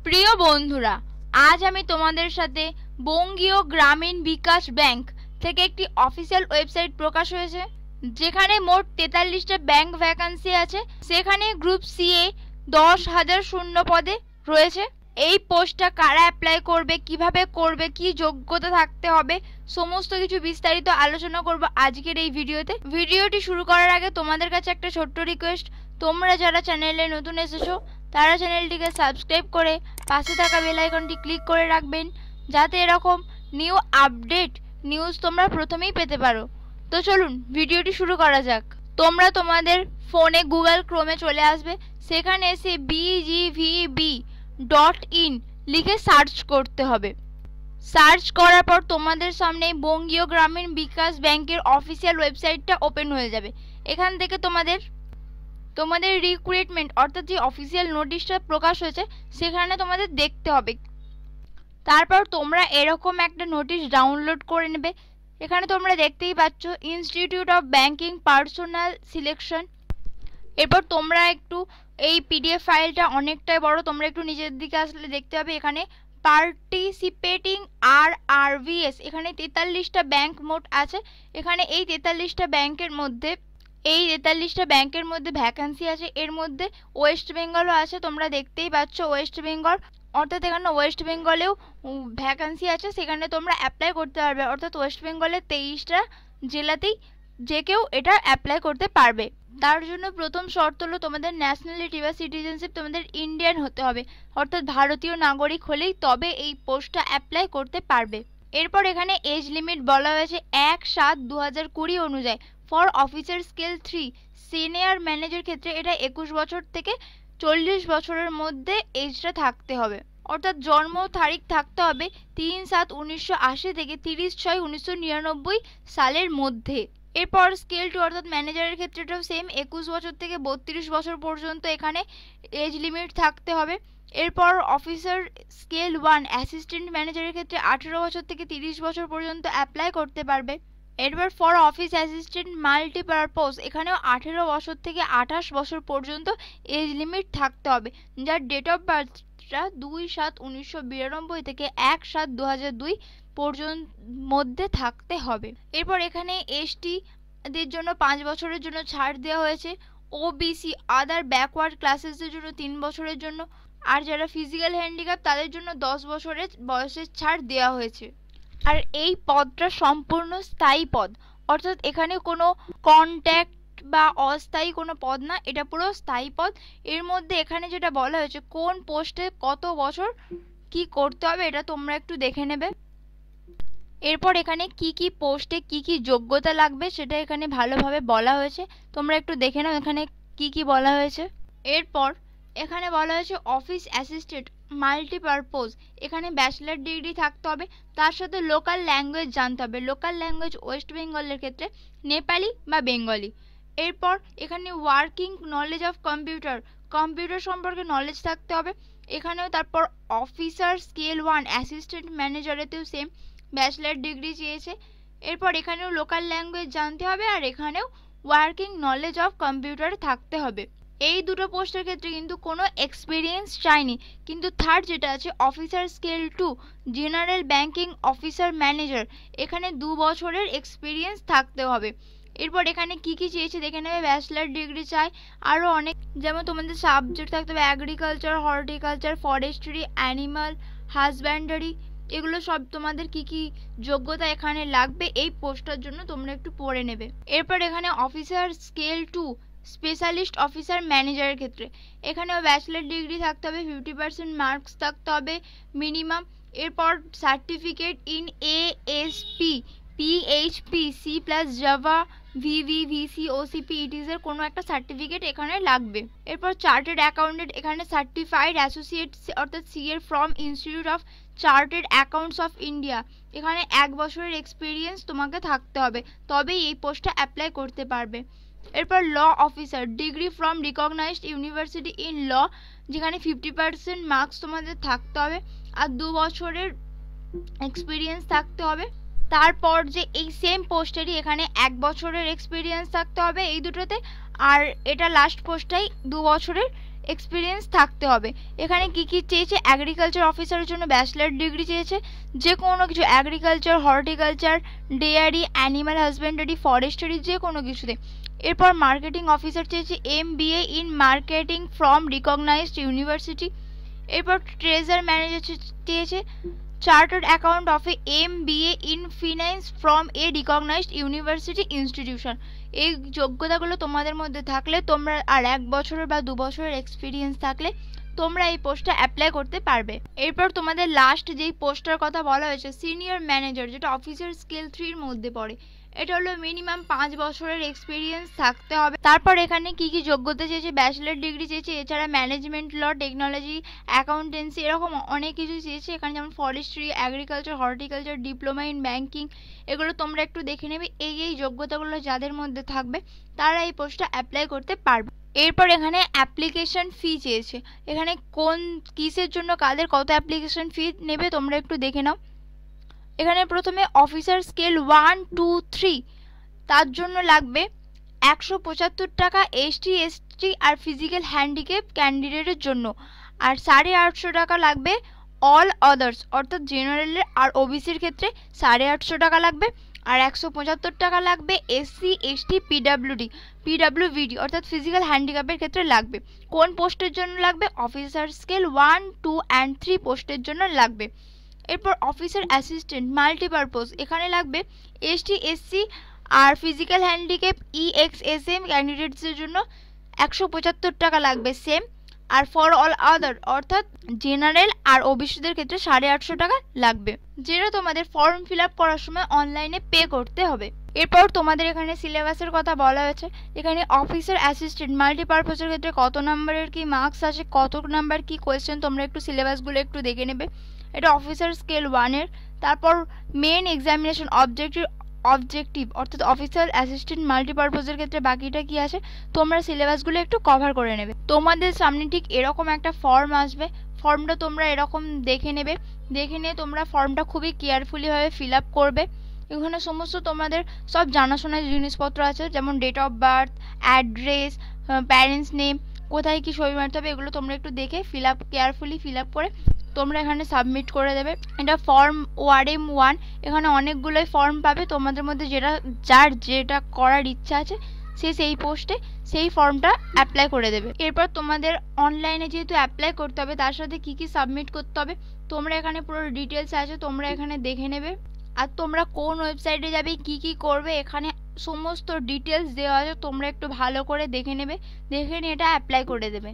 প্রিয় বন্ধুরা, আজ আমি তোমাদের সাথে বঙ্গীয় গ্রামীণ বিকাশ ব্যাংক থেকে একটি অফিসিয়াল ওয়েবসাইট প্রকাশ হয়েছে, যেখানে মোট 43টা ব্যাংক ভ্যাকান্সি আছে। সেখানে গ্রুপ সি এ 10,000 শূন্য পদে রয়েছে। এই পোস্টটা কারা অ্যাপ্লাই করবে, কিভাবে করবে, কি যোগ্যতা থাকতে হবে, সমস্ত কিছু বিস্তারিত আলোচনা করব আজকের এই ভিডিওতে। ভিডিওটি শুরু করার আগে তোমাদের কাছে একটা ছোট্ট রিকোয়েস্ট, তোমরা যারা চ্যানেলে নতুন এসেছো তারা চ্যানেলটিকে সাবস্ক্রাইব করে পাশে থাকা বেল আইকনটি ক্লিক করে রাখবেন, যাতে এরকম নিউ আপডেট নিউজ তোমরা প্রথমেই পেতে পারো। তো চলুন ভিডিওটি শুরু করা যাক। তোমরা তোমাদের ফোনে গুগল ক্রোমে চলে আসবে, সেখানে এসে bgvb.in লিখে সার্চ করতে হবে। সার্চ করার পর তোমাদের সামনে বঙ্গীয় গ্রামীণ বিকাশ ব্যাংকের অফিসিয়াল ওয়েবসাইটটা ওপেন হয়ে যাবে। এখান থেকে তোমাদের রিক্রুটমেন্ট অর্থাৎ যে অফিসিয়াল নোটিশটা প্রকাশ হয়েছে সেখানে তোমাদের দেখতে হবে। তারপর তোমরা এরকম একটা নোটিশ ডাউনলোড করে নেবে। এখানে তোমরা দেখতেই পাচ্ছ institute of banking personal selection. এরপর তোমরা একটু এই পিডিএফ ফাইলটা অনেকটাই বড়, তোমরা একটু নিচের দিকে আসলে দেখতে হবে এখানে পার্টিসিপেটিং RRVS, এখানে 43টা ব্যাংক মোট আছে। এখানে এই 43টা ব্যাংকের মধ্যে ভ্যাকান্সি আছে। এর মধ্যে ওয়েস্ট বেঙ্গলও আছে, তোমরা দেখতেই পাচ্ছ ওয়েস্ট বেঙ্গল, অর্থাৎ এখানে ওয়েস্ট বেঙ্গলেও ভ্যাকান্সি আছে, সেখানে তোমরা অ্যাপ্লাই করতে পারবে। অর্থাৎ ওয়েস্ট বেঙ্গলের 23টা জেলাতেই যে কেউ এটা অ্যাপ্লাই করতে পারবে। তার জন্য প্রথম শর্ত হলো তোমাদের ন্যাশনালিটি বা সিটিজেনশিপ তোমাদের ইন্ডিয়ান হতে হবে, অর্থাৎ ভারতীয় নাগরিক হলেই তবে এই পোস্টটা অ্যাপ্লাই করতে পারবে। এরপর এখানে এজ লিমিট বলা হয়েছে 1/7/2020 অনুযায়ী for officer scale 3 senior manager ক্ষেত্রে এটা 21 বছর থেকে 40 বছরের মধ্যে এজটা থাকতে হবে, অর্থাৎ জন্ম তারিখ থাকতে হবে 3/7/1980 থেকে 30/6/1999 সালের মধ্যে। এরপর স্কেল 2 অর্থাৎ ম্যানেজারের ক্ষেত্রেটাও সেম 21 বছর থেকে 32 বছর পর্যন্ত এখানে এজ লিমিট থাকতে হবে। এরপর অফিসার স্কেল 1 অ্যাসিস্ট্যান্ট ম্যানেজারের ক্ষেত্রে 18 বছর থেকে 30 বছর পর্যন্ত অ্যাপ্লাই করতে পারবে। এরপর ফর অফিস অ্যাসিস্ট্যান্ট মাল্টিপারপোজ এখানেও 18 বছর থেকে 28 বছর পর্যন্ত এজ লিমিট থাকতে হবে, যার ডেট অফ বার্থটা 2/7/1992 থেকে 1/7/2002 পর্যন্ত মধ্যে থাকতে হবে। এরপর এখানে এসটি দের জন্য 5 বছরের জন্য ছাড় দেওয়া হয়েছে, ওবিসি আদার ব্যাকওয়ার্ড ক্লাসেসদের জন্য 3 বছরের জন্য, আর যারা ফিজিক্যাল হ্যান্ডিক্যাপ তাদের জন্য 10 বছরের বয়সের ছাড় দেওয়া হয়েছে। আর এই পদটা সম্পূর্ণ স্থায়ী পদ, অর্থাৎ এখানে কোনো কন্ট্যাক্ট বা অস্থায়ী কোনো পদ না, এটা পুরো স্থায়ী পদ। এর মধ্যে এখানে যেটা বলা হয়েছে কোন পোস্টে কত বছর কি করতে হবে এটা তোমরা একটু দেখে নেবে। এরপর এখানে কি কি পোস্টে কি কি যোগ্যতা লাগবে সেটা এখানে ভালোভাবে বলা হয়েছে, তোমরা একটু দেখে নাও এখানে কি কি বলা হয়েছে। এরপর এখানে বলা হয়েছে অফিস অ্যাসিস্ট্যান্ট মাল্টিপারপোজ, এখানে ব্যাচেলার ডিগ্রি থাকতে হবে, তার সাথে লোকাল ল্যাঙ্গুয়েজ জানতে হবে। লোকাল ল্যাঙ্গুয়েজ ওয়েস্ট বেঙ্গলের ক্ষেত্রে নেপালি বা বেঙ্গলি। এরপর এখানে ওয়ার্কিং নলেজ অফ কম্পিউটার সম্পর্কে নলেজ থাকতে হবে এখানেও। তারপর অফিসার স্কেল 1 অ্যাসিস্ট্যান্ট ম্যানেজারেতেও সেম ব্যাচেলার ডিগ্রি চেয়েছে। এরপর এখানেও লোকাল ল্যাঙ্গুয়েজ জানতে হবে, আর এখানেও ওয়ার্কিং নলেজ অফ কম্পিউটার থাকতে হবে। এই দুটো পোস্টের ক্ষেত্রে কিন্তু কোনো এক্সপিরিয়েন্স চাইনি, কিন্তু থার্ড যেটা আছে officer scale 2 general banking officer manager, এখানে 2 বছরের এক্সপিরিয়েন্স থাকতে হবে। এরপর এখানে কি কি চেয়েছে দেখে নেবে, ব্যাচেলার ডিগ্রি চাই, আরও অনেক, যেমন তোমাদের সাবজেক্ট থাকতে হবে agriculture, horticulture, forestry, animal husbandry, এগুলো সব তোমাদের কি কি যোগ্যতা এখানে লাগবে এই পোস্টটার জন্য তোমরা একটু পড়ে নেবে। এরপর এখানে অফিসার স্কেল 2 স্পেশালিস্ট অফিসার ম্যানেজারের ক্ষেত্রে এখানেও ব্যাচেলার ডিগ্রি থাকতে হবে, 50% মার্কস থাকতে হবে মিনিমাম। এরপর certificate in ASP PHP C+ Java VVVC OCP ইটিসের কোনো একটা সার্টিফিকেট এখানে লাগবে। এরপর চার্টার্ড অ্যাকাউন্টেন্ট এখানে সার্টিফাইড অ্যাসোসিয়েট অর্থাৎ CA from institute of chartered accounts of India, এখানে 1 বছরের এক্সপিরিয়েন্স তোমাকে থাকতে হবে, তবেই এই পোস্টটা অ্যাপ্লাই করতে পারবে। এরপর law officer degree from recognised university in law, যেখানে 50% মার্কস তোমাদের থাকতে হবে, আর 2 বছরের এক্সপিরিয়েন্স থাকতে হবে। তারপর যে এই সেম পোস্টেরই এখানে 1 বছরের এক্সপিরিয়েন্স থাকতে হবে এই দুটোতে, আর এটা লাস্ট পোস্টটাই 2 বছরের এক্সপিরিয়েন্স থাকতে হবে। এখানে কি কি চেয়েছে, এগ্রিকালচার অফিসারের জন্য ব্যাচেলার ডিগ্রি চেয়েছে, যে কোনো কিছু agriculture, horticulture, dairy, animal husbandry, forestry, যে কোনো কিছুতে। এরপর মার্কেটিং অফিসার চেয়েছে MBA in marketing from recognised university. এরপর ট্রেজার ম্যানেজার চেয়েছে chartered account of MBA in finance from a recognised university institution. এই যোগ্যতাগুলো তোমাদের মধ্যে থাকলে তোমরা, আর 1 বছরের বা 2 বছরের এক্সপিরিয়েন্স থাকলে তোমরা এই পোস্টটা অ্যাপ্লাই করতে পারবে। এরপর তোমাদের লাস্ট যেই পোস্টটার কথা বলা হয়েছে সিনিয়র ম্যানেজার, যেটা অফিসার স্কেল 3-র মধ্যে পড়ে। এটা হলো মিনিমাম 5 বছরের এক্সপিরিয়েন্স থাকতে হবে। তারপর এখানে কি কি যোগ্যতা চেয়েছে, ব্যাচেলার ডিগ্রি চেয়েছে, এছাড়া ম্যানেজমেন্ট, ল, টেকনোলজি, অ্যাকাউন্টেন্সি, এরকম অনেক কিছু চেয়েছে এখানে, যেমন forestry, agriculture, horticulture, diploma in banking. এগুলো তোমরা একটু দেখে নেবে। এই যোগ্যতাগুলো যাদের মধ্যে থাকবে তারা এই পোস্টটা অ্যাপ্লাই করতে পারবে। এরপর এখানে অ্যাপ্লিকেশন ফি চেয়েছে। এখানে কোন কিসের জন্য কাদের কত অ্যাপ্লিকেশন ফি নেবে তোমরা একটু দেখে নাও। এখানে প্রথমে অফিসার স্কেল 1, 2, 3 তার জন্য লাগবে 175 টাকা ST, ST আর ফিজিক্যাল হ্যান্ডিক্যাপ ক্যান্ডিডেটের জন্য, আর 850 টাকা লাগবে অল আদার্স অর্থাৎ জেনারেলের আর OBCর ক্ষেত্রে 850 টাকা লাগবে, আর 175 টাকা লাগবে SC, ST, PWD অর্থাৎ ফিজিক্যাল হ্যান্ডিক্যাপের ক্ষেত্রে লাগবে। কোন পোস্টের জন্য লাগবে, অফিসার স্কেল 1, 2 and 3 পোস্টের জন্য লাগবে। এরপর অফিসার অ্যাসিস্ট্যান্ট মাল্টিপারপোজ, এখানে লাগবে ST, SC আর ফিজিক্যাল হ্যান্ডিক্যাপ EXSM ক্যান্ডিডেটসের জন্য 175 টাকা লাগবে সেম, আর ফর অল আদার অর্থাৎ জেনারেল আর OBCদের ক্ষেত্রে 850 টাকা লাগবে, যেটা তোমাদের ফর্ম ফিল আপ করার সময় অনলাইনে পে করতে হবে। এরপর তোমাদের এখানে সিলেবাসের কথা বলা হয়েছে। এখানে অফিসার অ্যাসিস্ট্যান্ট মাল্টিপারপোজের ক্ষেত্রে কত নাম্বারের কি মার্কস আছে, কত নাম্বার কি কোয়েশ্চেন, তোমরা একটু সিলেবাসগুলো একটু দেখে নেবে। এটা অফিসার স্কেল 1-এর। তারপর মেন এক্সামিনেশন অবজেক্টিভ অর্থাৎ অফিসার অ্যাসিস্ট্যান্ট মাল্টিপারপোজের ক্ষেত্রে বাকিটা কি আছে তোমরা সিলেবাসগুলো একটু কভার করে নেবে। তোমাদের সামনে ঠিক এরকম একটা ফর্ম আসবে, ফর্মটা তোমরা এরকম দেখে নেবে, দেখে নিয়ে তোমরা ফর্মটা খুবই কেয়ারফুলিভাবে ফিল আপ করবে। এখানে সমস্ত তোমাদের সব জানাশোনা জিনিসপত্র আছে, যেমন date of birth, address, parents name, কোথায় কি সই মারতে হবে, এগুলো তোমরা একটু দেখে কেয়ারফুলি ফিল আপ করে তোমরা এখানে সাবমিট করে দেবে। এটা ফর্ম ORM-1। এখানে অনেকগুলোই ফর্ম পাবে, তোমাদের মধ্যে যার যেটা করার ইচ্ছা আছে সে সেই পোস্টে সেই ফর্মটা অ্যাপ্লাই করে দেবে। এরপর তোমাদের অনলাইনে যেহেতু অ্যাপ্লাই করতে হবে তার সাথে কি কি সাবমিট করতে হবে তোমরা এখানে পুরো ডিটেলস আছে, তোমরা এখানে দেখে নেবে। আর তোমরা কোন ওয়েবসাইটে যাবে, কি কি করবে, এখানে সমস্ত ডিটেলস দেওয়া আছে, তোমরা একটু ভালো করে দেখে নেবে, দেখে নিয়ে এটা অ্যাপ্লাই করে দেবে।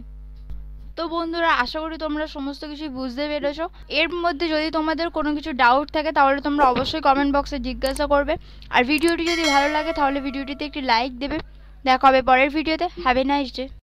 তো বন্ধুরা, আশা করি তোমরা সমস্ত কিছুই বুঝতে পেরেছো। এর মধ্যে যদি তোমাদের কোনো কিছু ডাউট থাকে তাহলে তোমরা অবশ্যই কমেন্ট বক্সে জিজ্ঞাসা করবে। আর ভিডিওটি যদি ভালো লাগে তাহলে ভিডিওটিতে একটি লাইক দেবে। দেখা হবে পরের ভিডিওতে। Have a nice day.